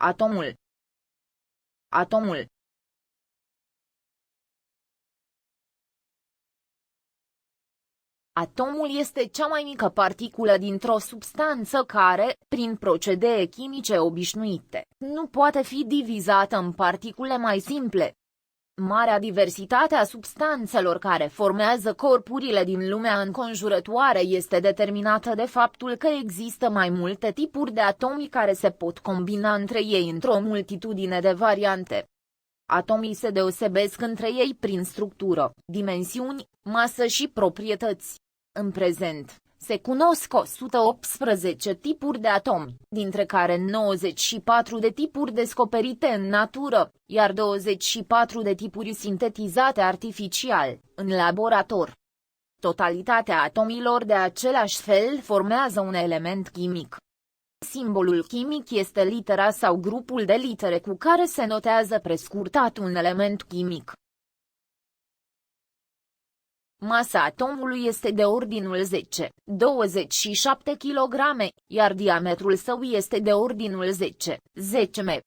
Atomul. Atomul. Atomul este cea mai mică particulă dintr-o substanță care, prin procedee chimice obișnuite, nu poate fi divizată în particule mai simple. Marea diversitate a substanțelor care formează corpurile din lumea înconjurătoare este determinată de faptul că există mai multe tipuri de atomi care se pot combina între ei într-o multitudine de variante. Atomii se deosebesc între ei prin structură, dimensiuni, masă și proprietăți. În prezent, se cunosc 118 tipuri de atomi, dintre care 94 de tipuri descoperite în natură, iar 24 de tipuri sintetizate artificial, în laborator. Totalitatea atomilor de același fel formează un element chimic. Simbolul chimic este litera sau grupul de litere cu care se notează prescurtat un element chimic. Masa atomului este de ordinul 10-27 kg, iar diametrul său este de ordinul 10-10 m.